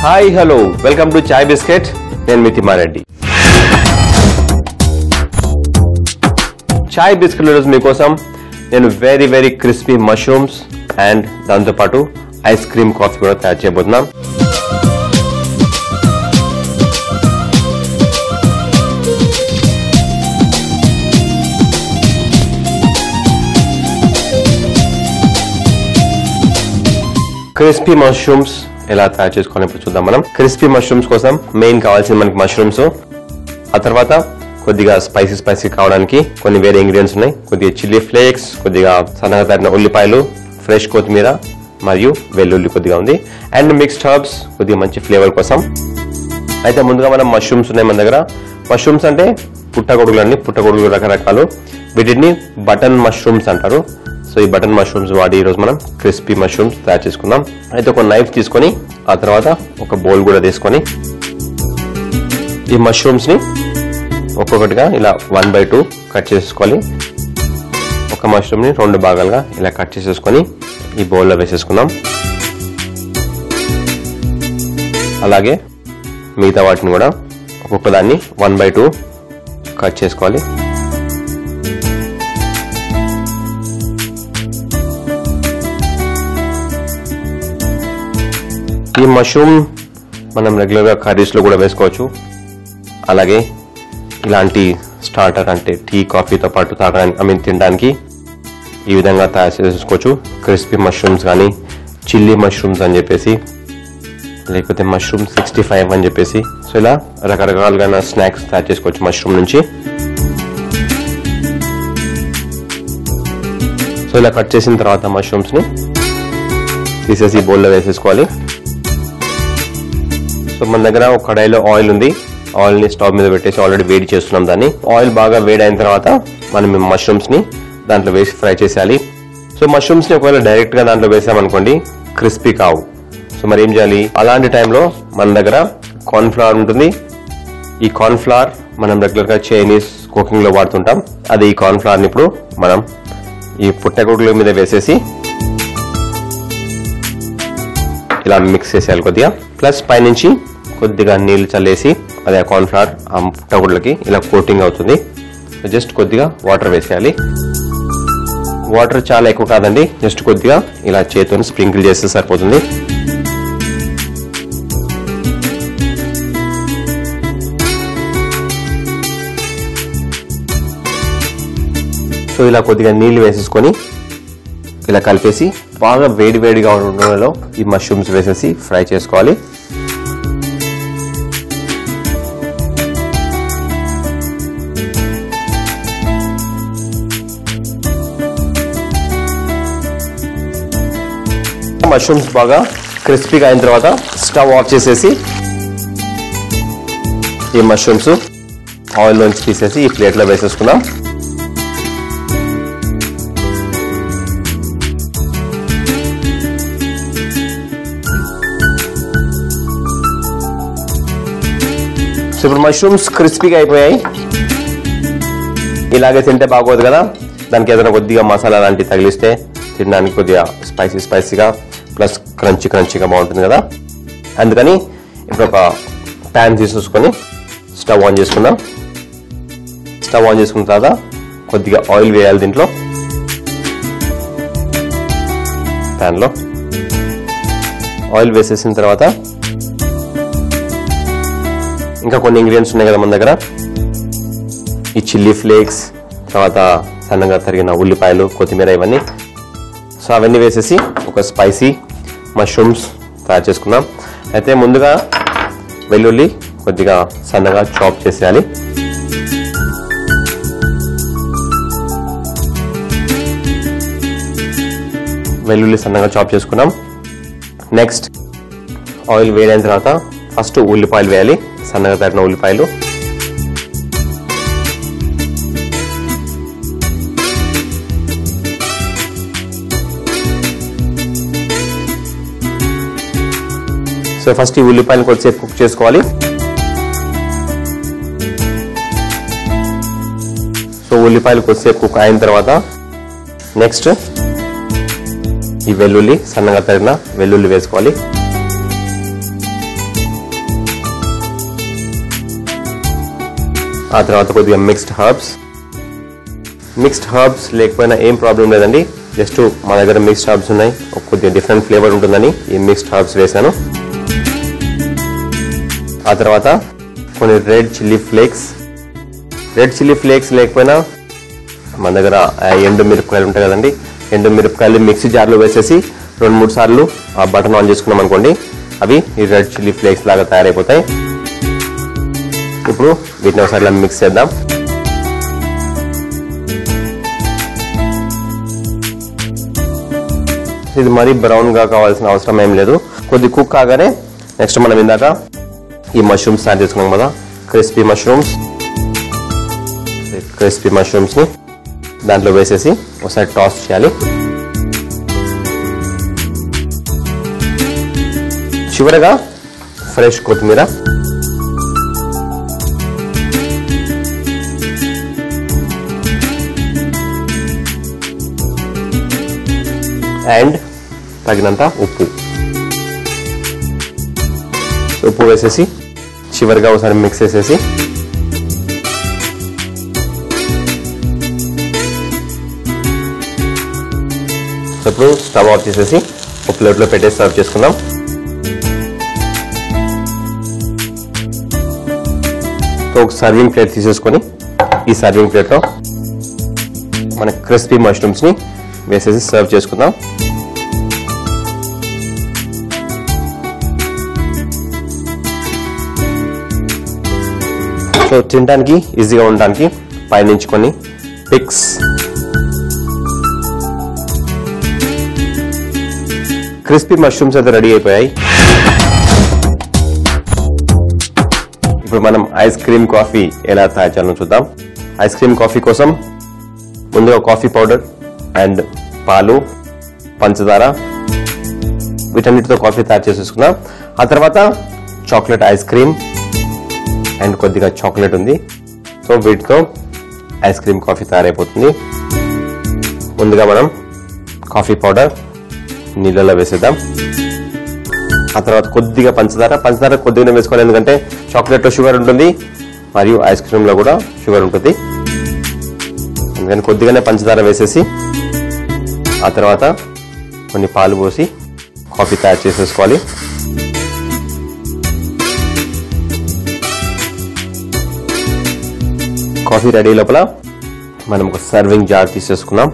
Hi hello welcome to chai biscuit. నేను మీ తిమ్మారెడ్డి. చాయ్ biscuit ఈరోజు మీకోసం నేను వెరీ క్రిస్పీ మష్రూమ్స్ అండ్ దాంతోపాటు ఐస్ క్రీమ్ కాఫీ కూడా తయారు చేయబోతున్నాం. క్రిస్పీ మష్రూమ్స్ ఎలా తయారు చేసుకోవాలి ఇప్పుడు చూద్దాం. మనం క్రిస్పీ మష్రూమ్స్ కోసం మెయిన్ కావాల్సింది మనకి మష్రూమ్స్, ఆ తర్వాత కొద్దిగా స్పైసీ కావడానికి కొన్ని వేరే ఇంగ్రీడియంట్స్ ఉన్నాయి. కొద్దిగా చిల్లీ ఫ్లేక్స్, కొద్దిగా సన్నగా తరిగిన ఉల్లిపాయలు, ఫ్రెష్ కొత్తిమీర మరియు వెల్లుల్లి కొద్దిగా ఉంది, అండ్ మిక్స్డ్ హర్బ్స్ కొద్దిగా మంచి ఫ్లేవర్ కోసం. అయితే ముందుగా మనం మష్రూమ్స్ ఉన్నాయి మన దగ్గర. మష్రూమ్స్ అంటే పుట్టగొడుగులు రకరకాలు. వీటిని బటన్ మష్రూమ్స్ అంటారు. సో ఈ బటన్ మష్రూమ్స్ వాడి ఈరోజు మనం క్రిస్పీ మష్రూమ్స్ తయారు చేసుకుందాం. అయితే ఒక నైఫ్ తీసుకొని ఆ తర్వాత ఒక బౌల్ కూడా తీసుకొని ఈ మష్రూమ్స్ ని ఒక్కొక్కటిగా ఇలా 1/2 కట్ చేసుకోవాలి. ఒక మష్రూమ్ ని 2 భాగాలుగా ఇలా కట్ చేసేసుకొని ఈ బౌల్లో వేసేసుకుందాం. అలాగే మిగతా వాటిని కూడా ఒక్కొక్క దాన్ని 1/2 కట్ చేసుకోవాలి. ఈ మష్రూమ్ మనం రెగ్యులర్గా కర్రీస్లో కూడా వేసుకోవచ్చు. అలాగే ఇలాంటి స్టార్టర్ అంటే టీ కాఫీతో పాటు తినడానికి ఈ విధంగా తయారు చేసుకోవచ్చు. క్రిస్పీ మష్రూమ్స్ కానీ చిల్లీ మష్రూమ్స్ అని చెప్పేసి, లేకపోతే మష్రూమ్ 65 అని చెప్పేసి, సో ఇలా రకరకాలుగా స్నాక్స్ తయారు చేసుకోవచ్చు మష్రూమ్ నుంచి. సో ఇలా కట్ చేసిన తర్వాత మష్రూమ్స్ని తీసేసి బౌల్లో వేసేసుకోవాలి. సో మన దగ్గర ఒక కడాయిలో ఆయిల్ ఉంది. ఆయిల్ ని స్టవ్ మీద పెట్టేసి ఆల్రెడీ వేడి చేస్తున్నాం దాన్ని. ఆయిల్ బాగా వేడి అయిన తర్వాత మనం మష్రూమ్స్ ని దాంట్లో వేసి ఫ్రై చేసేయాలి. సో మష్రూమ్స్ ని ఒకవేళ డైరెక్ట్ గా దాంట్లో వేసామనుకోండి క్రిస్పీ కావు. సో మరి ఏం చేయాలి? అలాంటి టైంలో మన దగ్గర కార్న్ ఫ్లవర్ ఉంటుంది. ఈ కార్న్ ఫ్లవర్ మనం రెగ్యులర్ గా చైనీస్ కుకింగ్ లో వాడుతుంటాం. అది ఈ కార్న్ ఫ్లవర్ ని ఇప్పుడు మనం ఈ పుట్టగొడుగుల మీద వేసేసి ఇలా మిక్స్ చేసేయాలి కొద్దిగా. ప్లస్ పైనుంచి కొద్దిగా నీళ్లు చల్లేసి అదే కార్న్ ఫ్లవర్ ఆ పుట్టగొడుగులకి ఇలా కోటింగ్ అవుతుంది. జస్ట్ కొద్దిగా వాటర్ వేసేయాలి. వాటర్ చాలా ఎక్కువ కాదండి, జస్ట్ కొద్దిగా ఇలా చేతితో స్ప్రింకిల్ చేస్తే సరిపోతుంది. సో ఇలా కొద్దిగా నీళ్లు వేసేసుకొని ఇలా కలిపేసి బాగా వేడిగా ఉన్న నూనెలో ఈ మష్రూమ్స్ వేసేసి ఫ్రై చేసుకోవాలి. మష్రూమ్స్ బాగా క్రిస్పీగా అయిన తర్వాత స్టవ్ ఆఫ్ చేసేసి ఈ మష్రూమ్స్ ఆయిల్ నుంచి తీసేసి ఈ ప్లేట్లో వేసేసుకున్నాం. సో ఇప్పుడు మష్రూమ్స్ క్రిస్పీగా అయిపోయాయి. ఇలాగే తింటే బాగోదు కదా, దానికి ఏదైనా కొద్దిగా మసాలా లాంటివి తగిలిస్తే తినడానికి కొద్దిగా స్పైసీగా ప్లస్ క్రంచీగా బాగుంటుంది కదా. అందుకని ఇప్పుడు ఒక ప్యాన్ తీసేసుకొని స్టవ్ ఆన్ చేసుకుందాం. స్టవ్ ఆన్ చేసుకున్న తర్వాత కొద్దిగా ఆయిల్ వేయాలి దీంట్లో. ప్యాన్లో ఆయిల్ వేసేసిన తర్వాత ఇంకా కొన్ని ఇంగ్రీడియంట్స్ ఉన్నాయి కదా మన దగ్గర. ఈ చిల్లీ ఫ్లేక్స్, తర్వాత సన్నగా తరిగిన ఉల్లిపాయలు, కొత్తిమీర, ఇవన్నీ. సో అవన్నీ వేసేసి ఒక స్పైసీ మష్రూమ్స్ తయారు చేసుకుందాం. అయితే ముందుగా వెల్లుల్లి కొద్దిగా సన్నగా చాప్ చేసేయాలి. వెల్లుల్లి సన్నగా చాప్ చేసుకున్నాం. నెక్స్ట్ ఆయిల్ వేడైన తర్వాత ఫస్ట్ ఉల్లిపాయలు వేయాలి, సన్నగా తరిగిన ఉల్లిపాయలు. సో ఫస్ట్ ఈ ఉల్లిపాయలు కొద్దిసేపు కుక్ చేసుకోవాలి. సో ఉల్లిపాయలు కొద్దిసేపు కుక్ అయిన తర్వాత నెక్స్ట్ ఈ వెల్లుల్లి సన్నగా తరిగిన వెల్లుల్లి వేసుకోవాలి. ఆ తర్వాత కొద్దిగా మిక్స్డ్ హర్బ్స్ లేకపోయినా ఏం ప్రాబ్లం లేదండి. జస్ట్ మా దగ్గర మిక్స్డ్ హర్బ్స్ ఉన్నాయి, కొద్దిగా డిఫరెంట్ ఫ్లేవర్ ఉంటుందని ఈ మిక్స్డ్ హర్బ్స్ వేసాను. ఆ తర్వాత కొన్ని రెడ్ చిల్లీ ఫ్లేక్స్ లేకపోయినా మన దగ్గర ఎండు మిరపకాయలు ఉంటాయి కదండి, ఎండు మిరపకాయలు మిక్సీ జార్లో వేసేసి 2-3 సార్లు ఆ బటన్ ఆన్ చేసుకున్నాం అనుకోండి, అవి ఈ రెడ్ చిల్లీ ఫ్లేక్స్ లాగా తయారైపోతాయి. ఇప్పుడు వీటిని ఒకసారి మిక్స్ చేద్దాం. ఇది మరీ బ్రౌన్ గా కావాల్సిన అవసరం ఏం లేదు, కొద్ది కుక్ కాగానే నెక్స్ట్ మనం ఇందాక ఈ మష్రూమ్స్ తయారు చేసుకున్నాం కదా, క్రిస్పీ మష్రూమ్స్ ని దాంట్లో వేసేసి ఒకసారి టాస్ చేయాలి. చివరగా ఫ్రెష్ కొత్తిమీర, అండ్ తగినంత ఉప్పు వేసేసి చివరిగా ఒకసారి మిక్స్ చేసేసి ఇప్పుడు స్టవ్ ఆఫ్ చేసేసి ఒక ప్లేట్లో పెట్టేసి సర్వ్ చేసుకుందాం. ఒక సర్వింగ్ ప్లేట్ తీసేసుకొని ఈ సర్వింగ్ ప్లేట్లో మన క్రిస్పీ మష్రూమ్స్ ని వేసేసి సర్వ్ చేసుకుందాం. సో తినడానికి ఈజీగా ఉండడానికి పైనుంచి కొన్ని పిక్స్, క్రిస్పీ మష్రూమ్స్ అయితే రెడీ అయిపోయాయి. ఇప్పుడు మనం ఐస్ క్రీమ్ కాఫీ ఎలా తయారు చేయాలో చూద్దాం. ఐస్ క్రీమ్ కాఫీ కోసం ముందుగా కాఫీ పౌడర్ అండ్ పాలు, పంచదార వీటన్నిటితో కాఫీ తయారు చేసేసుకున్నాం. ఆ తర్వాత చాక్లెట్ ఐస్ క్రీమ్ అండ్ కొద్దిగా చాక్లెట్ ఉంది. సో వీటితో ఐస్ క్రీమ్ కాఫీ తయారైపోతుంది. ముందుగా మనం కాఫీ పౌడర్ నీళ్ళలో వేసేద్దాం. ఆ తర్వాత కొద్దిగా పంచదార కొద్దిగా వేసుకోవాలి, ఎందుకంటే చాక్లెట్ లో షుగర్ ఉంటుంది మరియు ఐస్ క్రీమ్ లో కూడా షుగర్ ఉంటుంది. అందుకని కొద్దిగానే పంచదార వేసేసి ఆ తర్వాత కొన్ని పాలు పోసి కాఫీ తయారు చేసేసుకోవాలి. కాఫీ రెడీ లోపల మనం ఒక సర్వింగ్ జార్ తీసేసుకున్నాం.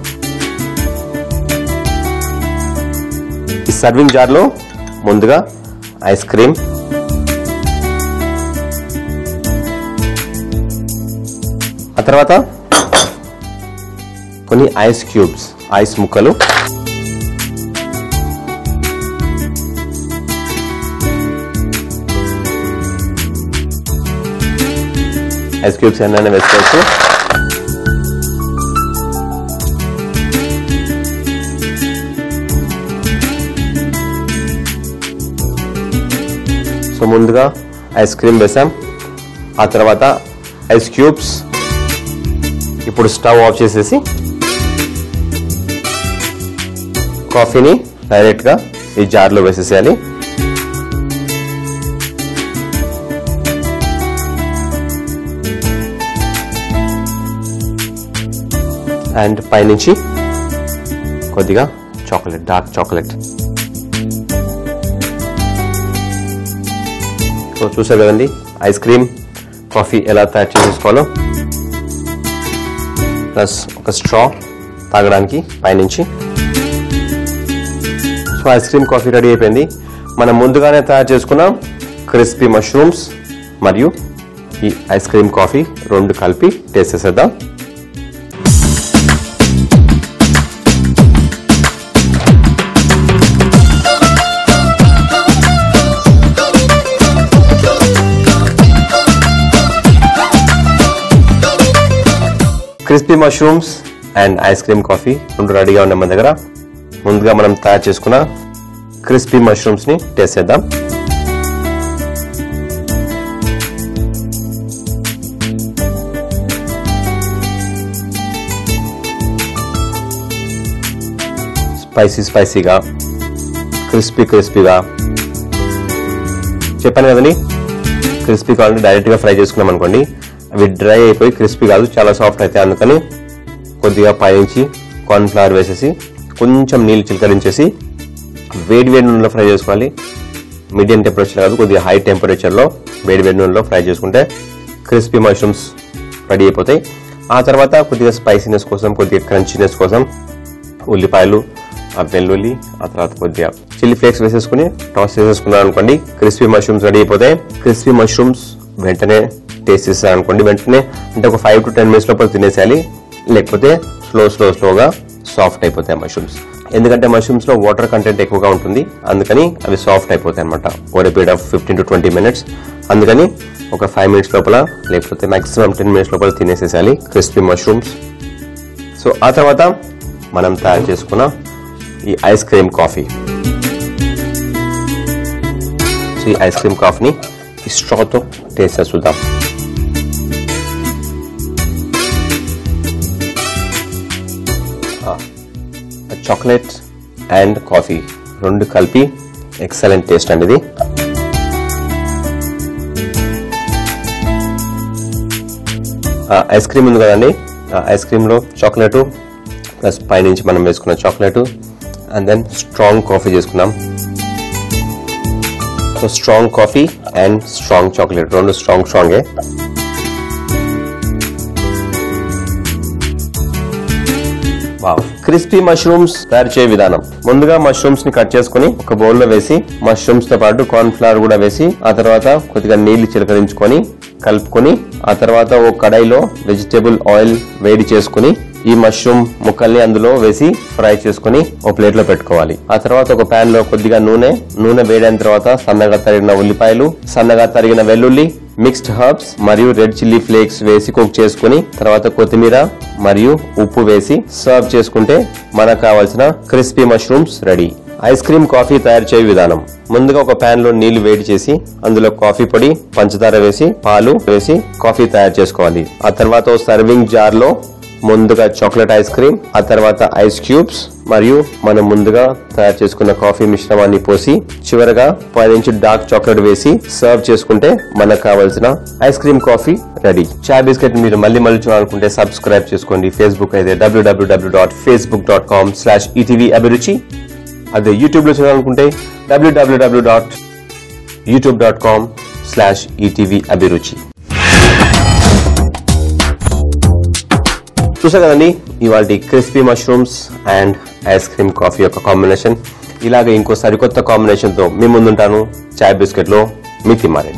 ఈ సర్వింగ్ జార్ లో ముందుగా ఐస్ క్రీమ్, ఆ తర్వాత కొన్ని ఐస్ క్యూబ్స్, ఐస్ ముక్కలు, ఐస్ క్యూబ్స్ ఏమైనా వేసుకోవచ్చు. సో ముందుగా ఐస్ క్రీమ్ వేసాం, ఆ తర్వాత ఐస్ క్యూబ్స్. ఇప్పుడు స్టవ్ ఆఫ్ చేసేసి కాఫీని డైరెక్ట్ గా ఈ జార్లో వేసేసేయాలి. అండ్ పైనుంచి కొద్దిగా చాక్లెట్, డార్క్ చాక్లెట్. సో చూసారు కదండి ఐస్ క్రీమ్ కాఫీ ఎలా తయారు చేసుకోవాలో, ప్లస్ ఒక స్ట్రా తాగడానికి పైనుంచి. So ice cream coffee ready అయిపోయింది. మనం ముందుగానే తయారు చేసుకున్న క్రిస్పీ మష్రూమ్స్ మరియు ఈ ఐస్ క్రీమ్ కాఫీ రెండు కలిపి టేస్ట్ చేసేద్దాం. Crispy mushrooms and ice cream coffee రెండు రెడీగా ఉన్నాయి మన దగ్గర. ముందుగా మనం తయారు చేసుకున్న క్రిస్పీ మష్రూమ్స్ ని టేస్ట్ చేద్దాం. స్పైసీగా, క్రిస్పీగా. చెప్పాను కదండి, క్రిస్పీ కావాలంటే డైరెక్ట్ గా ఫ్రై చేసుకున్నాం అనుకోండి, అవి డ్రై అయిపోయి క్రిస్పీ కాదు, చాలా సాఫ్ట్ అవుతాయి. అందుకని కొద్దిగా పైనుంచి కార్న్ ఫ్లవర్ వేసేసి కొంచెం నీళ్ళు చిలకరించేసి వేడి నూనెలో ఫ్రై చేసుకోవాలి. మీడియం టెంపరేచర్ కాదు, కొద్దిగా హై టెంపరేచర్లో వేడి నూనెలో ఫ్రై చేసుకుంటే క్రిస్పీ మష్రూమ్స్ రెడీ అయిపోతాయి. ఆ తర్వాత కొద్దిగా స్పైసీనెస్ కోసం, కొద్దిగా క్రంచీనెస్ కోసం ఉల్లిపాయలు, వెల్లుల్లి, ఆ తర్వాత కొద్దిగా చిల్లీ ఫ్లేక్స్ వేసేసుకుని టాస్ చేసేసుకున్నాను అనుకోండి, క్రిస్పీ మష్రూమ్స్ రెడీ అయిపోతాయి. క్రిస్పీ మష్రూమ్స్ వెంటనే టేస్ట్ చేస్తాను అనుకోండి, వెంటనే అంటే ఒక 5 to 10 minutes లోపల తినేసేయాలి. లేకపోతే స్లోగా సాఫ్ట్ అయిపోతాయి మష్రూమ్స్. ఎందుకంటే మష్రూమ్స్ లో వాటర్ కంటెంట్ ఎక్కువగా ఉంటుంది, అందుకని అవి సాఫ్ట్ అయిపోతాయి అనమాట over a period of 15 to 20 minutes. అందుకని ఒక 5 minutes లోపల లేకపోతే మాక్సిమం 10 minutes లోపల తినేసేసాలి క్రిస్పీ మష్రూమ్స్. సో ఆ తర్వాత మనం తయారు చేసుకున్న ఈ ఐస్ క్రీమ్ కాఫీ. సో ఈ ఐస్ క్రీమ్ కాఫీని ఈ స్ట్రాతో టేస్ట్ చేసి చూద్దాం. చాక్లెట్ అండ్ కాఫీ రెండు కలిపి ఎక్సలెంట్ టేస్ట్ అండి ఇది. ఐస్ క్రీమ్ ఉంది కదండి, ఐస్ క్రీమ్ లో చాక్లెట్ ప్లస్ పైనుంచి మనం వేసుకున్న chocolate and then strong coffee చేసుకున్నాం. So strong coffee and strong chocolate రెండు స్ట్రాంగే. క్రిస్పీ మష్రూమ్స్ తయారు చేయ విధానం. ముందుగా మష్రూమ్స్ ని కట్ చేసుకుని ఒక బౌల్ లో వేసి మష్రూమ్స్ తో పాటు కార్న్ ఫ్లవర్ కూడా వేసి ఆ తర్వాత కొద్దిగా నీళ్లు చిలకరించుకొని కలుపుకొని ఆ తర్వాత ఓ కడాయిలో వెజిటేబుల్ ఆయిల్ వేడి చేసుకుని ఈ మష్రూమ్ ముక్కల్ని అందులో వేసి ఫ్రై చేసుకుని ఓ ప్లేట్ లో పెట్టుకోవాలి. ఆ తర్వాత ఒక ప్యాన్ లో కొద్దిగా నూనె వేడైన తర్వాత సన్నగా తరిగిన ఉల్లిపాయలు, సన్నగా తరిగిన వెల్లుల్లి, మిక్స్డ్ హర్బ్స్ మరియు రెడ్ చిల్లీ ఫ్లేక్స్ వేసి కుక్ చేసుకుని తర్వాత కొత్తిమీర మరియు ఉప్పు వేసి సర్వ్ చేసుకుంటే మనకు కావాల్సిన crispy mushrooms ready. Ice cream coffee తయారు చేయ విధానం. ముందుగా ఒక ప్యాన్ లో నీళ్లు వేడి చేసి అందులో కాఫీ పొడి, పంచదార వేసి పాలు వేసి కాఫీ తయారు చేసుకోవాలి. ఆ తర్వాత ఓ సర్వింగ్ జార్ లో ముందుగా చాక్లెట్ ఐస్ క్రీమ్, ఆ తర్వాత ఐస్ క్యూబ్స్ మరియు మనం ముందుగా తయారు చేసుకున్న కాఫీ మిశ్రమాన్ని పోసి చివరగా పైనుంచి డార్క్ చాక్లెట్ వేసి సర్వ్ చేసుకుంటే మనకు కావాల్సిన ఐస్ క్రీమ్ కాఫీ రెడీ. చాయ్ బిస్కెట్ మీరు మళ్ళీ చూడాలనుకుంటే సబ్స్క్రైబ్ చేసుకోండి. ఫేస్బుక్ అయితే www.facebook.com/etvabhiruchi. అదే యూట్యూబ్ లో చూడాలనుకుంటే www.youtube.com/etvabhiruchi. చూసా కదండి ఇవాళ crispy mushrooms and ice cream coffee యొక్క కాంబినేషన్. ఇలాగే ఇంకో సరికొత్త కాంబినేషన్ తో మీ ముందుంటాను. చాయ్ బిస్కెట్ లో మీ తిమ్మారెడ్డి.